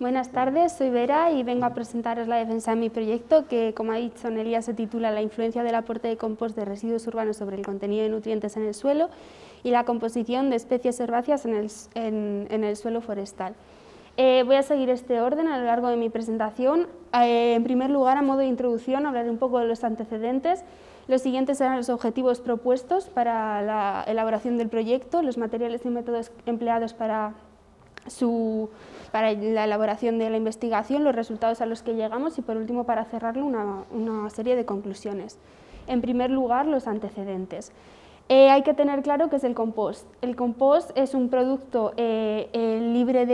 Buenas tardes, soy Vera y vengo a presentaros la defensa de mi proyecto que, como ha dicho Nelia, se titula La influencia del aporte de compost de residuos urbanos sobre el contenido de nutrientes en el suelo y la composición de especies herbáceas en el suelo forestal. Voy a seguir este orden a lo largo de mi presentación. En primer lugar, a modo de introducción, hablaré un poco de los antecedentes. Los siguientes serán los objetivos propuestos para la elaboración del proyecto, los materiales y métodos empleados para la elaboración de la investigación, los resultados a los que llegamos y, por último, para cerrarlo, una serie de conclusiones. En primer lugar, los antecedentes. Hay que tener claro qué es el compost. El compost es un producto libre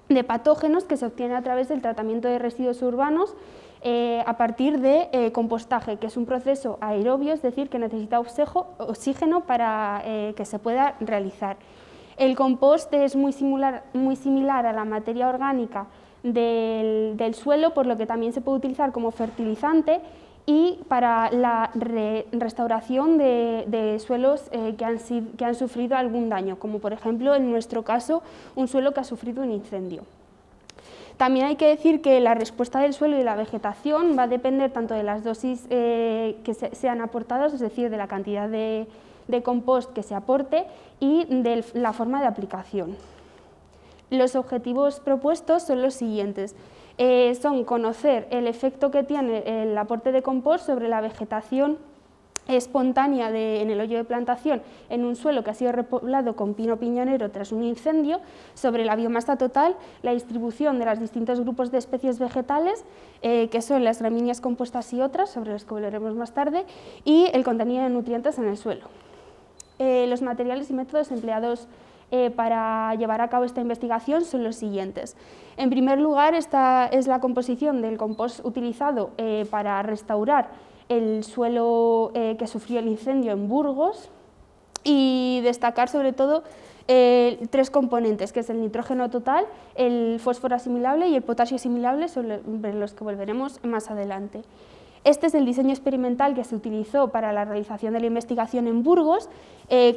de patógenos que se obtiene a través del tratamiento de residuos urbanos a partir de compostaje, que es un proceso aerobio, es decir, que necesita oxígeno para que se pueda realizar. El compost es muy similar a la materia orgánica del suelo, por lo que también se puede utilizar como fertilizante y para la restauración de suelos que han sufrido algún daño, como por ejemplo en nuestro caso un suelo que ha sufrido un incendio. También hay que decir que la respuesta del suelo y de la vegetación va a depender tanto de las dosis que sean aportadas, es decir, de la cantidad de compost que se aporte y de la forma de aplicación. Los objetivos propuestos son los siguientes. Son conocer el efecto que tiene el aporte de compost sobre la vegetación espontánea en el hoyo de plantación en un suelo que ha sido repoblado con pino piñonero tras un incendio, sobre la biomasa total, la distribución de los distintos grupos de especies vegetales, que son las gramíneas compuestas y otras, sobre las que volveremos más tarde, y el contenido de nutrientes en el suelo. Los materiales y métodos empleados para llevar a cabo esta investigación son los siguientes. En primer lugar, esta es la composición del compost utilizado para restaurar el suelo que sufrió el incendio en Burgos, y destacar sobre todo tres componentes, que es el nitrógeno total, el fósforo asimilable y el potasio asimilable, sobre los que volveremos más adelante. Este es el diseño experimental que se utilizó para la realización de la investigación en Burgos.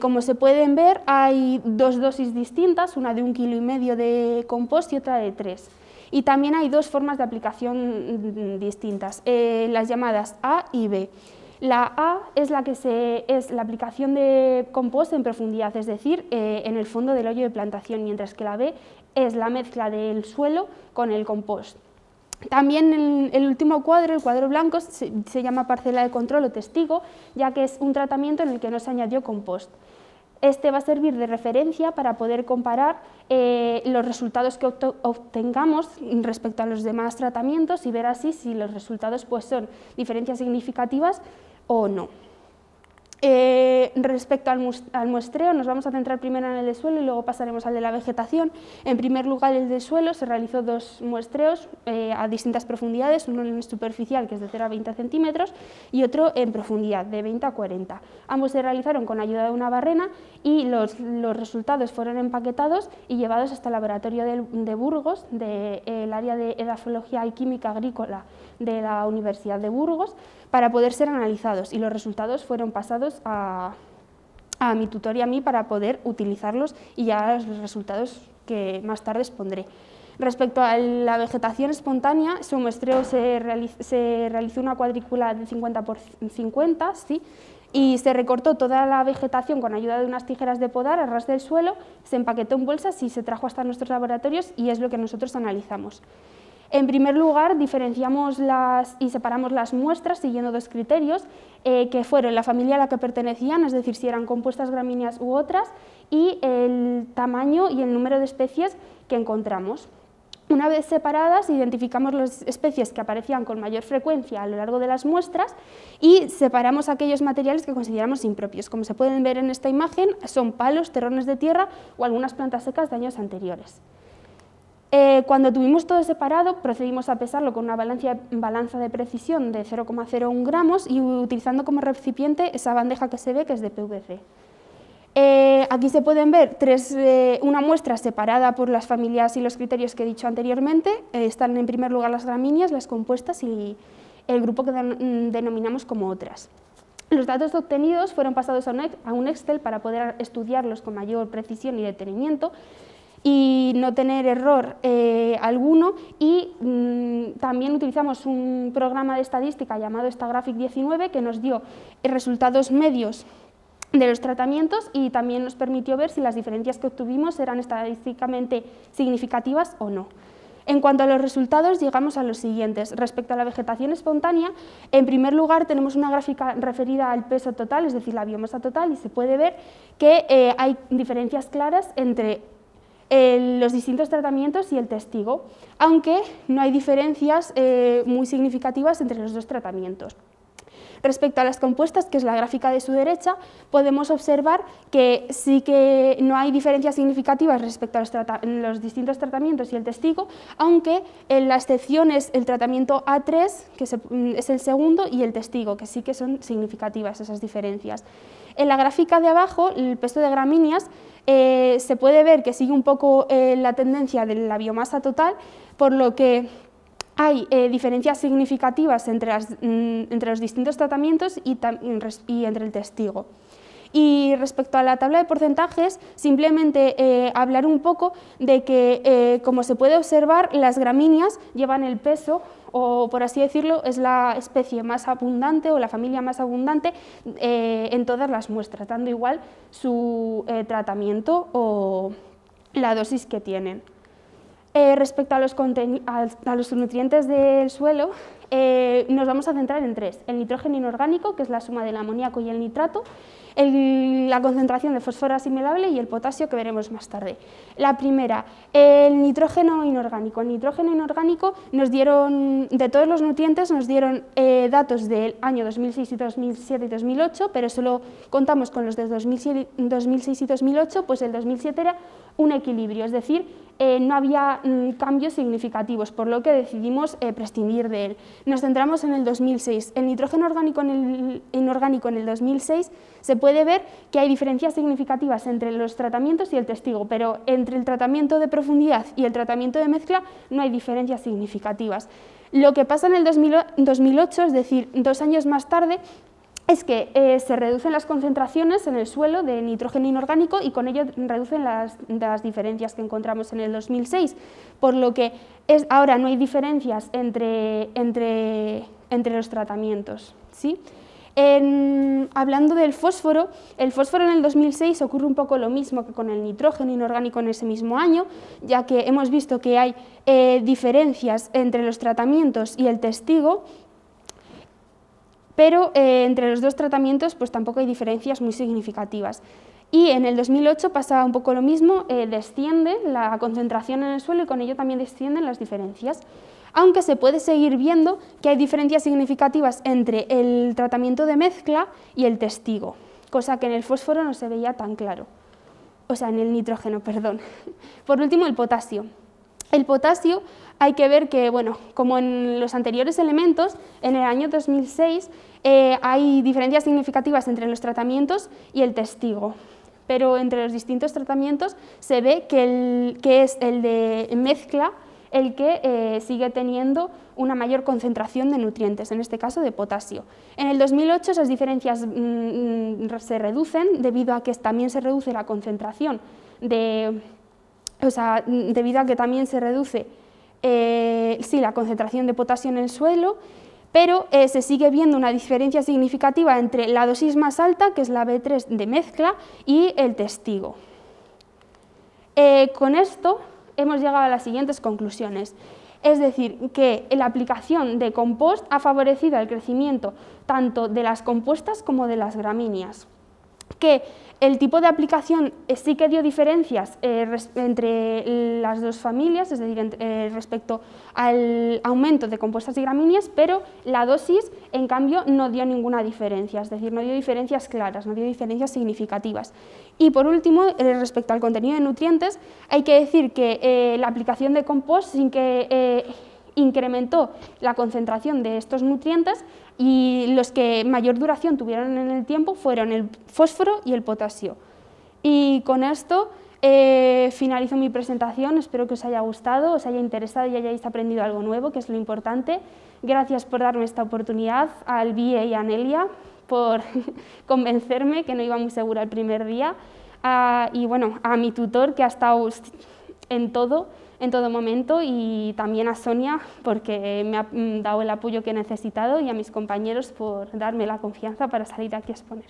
Como se pueden ver, hay dos dosis distintas, una de 1,5 kg de compost y otra de 3. Y también hay dos formas de aplicación distintas, las llamadas A y B. La A es la aplicación de compost en profundidad, es decir, en el fondo del hoyo de plantación, mientras que la B es la mezcla del suelo con el compost. También el último cuadro, el cuadro blanco, se llama parcela de control o testigo, ya que es un tratamiento en el que no se añadió compost. Este va a servir de referencia para poder comparar los resultados que obtengamos respecto a los demás tratamientos y ver así si los resultados son diferencias significativas o no. Respecto al muestreo, nos vamos a centrar primero en el de suelo y luego pasaremos al de la vegetación. En primer lugar, el de suelo, se realizó dos muestreos a distintas profundidades, uno en superficial, que es de 0 a 20 centímetros, y otro en profundidad, de 20 a 40. Ambos se realizaron con ayuda de una barrena y los resultados fueron empaquetados y llevados hasta el laboratorio de Burgos, del área de edafología y química agrícola de la Universidad de Burgos, para poder ser analizados, y los resultados fueron pasados a mi tutor y a mí para poder utilizarlos y ya los resultados que más tarde expondré. Respecto a la vegetación espontánea, su muestreo se realizó una cuadrícula de 50 por 50, ¿sí? Y se recortó toda la vegetación con ayuda de unas tijeras de podar a ras del suelo, se empaquetó en bolsas y se trajo hasta nuestros laboratorios, y es lo que nosotros analizamos. En primer lugar, diferenciamos y separamos las muestras siguiendo dos criterios, que fueron la familia a la que pertenecían, es decir, si eran compuestas gramíneas u otras, y el tamaño y el número de especies que encontramos. Una vez separadas, identificamos las especies que aparecían con mayor frecuencia a lo largo de las muestras y separamos aquellos materiales que consideramos impropios. Como se pueden ver en esta imagen, son palos, terrones de tierra o algunas plantas secas de años anteriores. Cuando tuvimos todo separado, procedimos a pesarlo con una balanza de precisión de 0,01 gramos y utilizando como recipiente esa bandeja que se ve, que es de PVC. Aquí se pueden ver una muestra separada por las familias y los criterios que he dicho anteriormente. Están en primer lugar las gramíneas, las compuestas y el grupo que denominamos como otras. Los datos obtenidos fueron pasados a un Excel para poder estudiarlos con mayor precisión y detenimiento. y no tener error alguno, y también utilizamos un programa de estadística llamado Stagraphic 19 que nos dio resultados medios de los tratamientos y también nos permitió ver si las diferencias que obtuvimos eran estadísticamente significativas o no. En cuanto a los resultados, llegamos a los siguientes. Respecto a la vegetación espontánea, en primer lugar tenemos una gráfica referida al peso total, es decir, la biomasa total, y se puede ver que hay diferencias claras entre los distintos tratamientos y el testigo, aunque no hay diferencias muy significativas entre los dos tratamientos. Respecto a las compuestas, que es la gráfica de su derecha, podemos observar que sí que no hay diferencias significativas respecto a los distintos tratamientos y el testigo, aunque la excepción es el tratamiento A3, que es el segundo, y el testigo, que sí que son significativas esas diferencias. En la gráfica de abajo, el peso de gramíneas, se puede ver que sigue un poco la tendencia de la biomasa total, por lo que hay diferencias significativas entre los distintos tratamientos y entre el testigo. Y respecto a la tabla de porcentajes, simplemente hablar un poco de que, como se puede observar, las gramíneas llevan el peso, o por así decirlo, es la especie más abundante o la familia más abundante en todas las muestras, dando igual su tratamiento o la dosis que tienen. Respecto a los nutrientes del suelo, nos vamos a centrar en tres: el nitrógeno inorgánico, que es la suma del amoníaco y el nitrato, la concentración de fósforo asimilable y el potasio, que veremos más tarde. La primera, el nitrógeno inorgánico. El nitrógeno inorgánico nos dieron, de todos los nutrientes, nos dieron datos del año 2006 y 2007 y 2008, pero solo contamos con los de 2006 y 2008, pues el 2007 era un equilibrio, es decir, no había cambios significativos, por lo que decidimos prescindir de él. Nos centramos en el 2006. El nitrógeno inorgánico en el 2006 se puede ver que hay diferencias significativas entre los tratamientos y el testigo, pero entre el tratamiento de profundidad y el tratamiento de mezcla no hay diferencias significativas. Lo que pasa en el 2008, es decir, 2 años más tarde, es que se reducen las concentraciones en el suelo de nitrógeno inorgánico y con ello reducen las diferencias que encontramos en el 2006, por lo que ahora no hay diferencias entre los tratamientos, ¿sí? Hablando del fósforo, el fósforo en el 2006 ocurre un poco lo mismo que con el nitrógeno inorgánico en ese mismo año, ya que hemos visto que hay diferencias entre los tratamientos y el testigo, pero entre los dos tratamientos pues tampoco hay diferencias muy significativas. Y en el 2008 pasa un poco lo mismo, desciende la concentración en el suelo y con ello también descienden las diferencias, aunque se puede seguir viendo que hay diferencias significativas entre el tratamiento de mezcla y el testigo, cosa que en el fósforo no se veía tan claro, o sea, en el nitrógeno, perdón. Por último, el potasio. El potasio, hay que ver que, bueno, como en los anteriores elementos, en el año 2006 hay diferencias significativas entre los tratamientos y el testigo, pero entre los distintos tratamientos se ve que es el de mezcla el que sigue teniendo una mayor concentración de nutrientes, en este caso de potasio. En el 2008 esas diferencias se reducen debido a que también se reduce la concentración debido a que también se reduce la concentración de potasio en el suelo, pero se sigue viendo una diferencia significativa entre la dosis más alta, que es la B3 de mezcla, y el testigo. Con esto hemos llegado a las siguientes conclusiones. Es decir, que la aplicación de compost ha favorecido el crecimiento tanto de las compuestas como de las gramíneas. Que el tipo de aplicación sí que dio diferencias entre las dos familias, es decir, respecto al aumento de compuestas y gramíneas, pero la dosis, en cambio, no dio ninguna diferencia, es decir, no dio diferencias claras, no dio diferencias significativas. Y por último, respecto al contenido de nutrientes, hay que decir que la aplicación de compost sin que incrementó la concentración de estos nutrientes, y los que mayor duración tuvieron en el tiempo fueron el fósforo y el potasio. Y con esto finalizo mi presentación, espero que os haya gustado, os haya interesado y hayáis aprendido algo nuevo, que es lo importante. Gracias por darme esta oportunidad, a Albie y a Nelia, por convencerme, que no iba muy segura el primer día, y bueno, a mi tutor, que ha estado en todo momento, y también a Sonia porque me ha dado el apoyo que he necesitado y a mis compañeros por darme la confianza para salir aquí a exponer.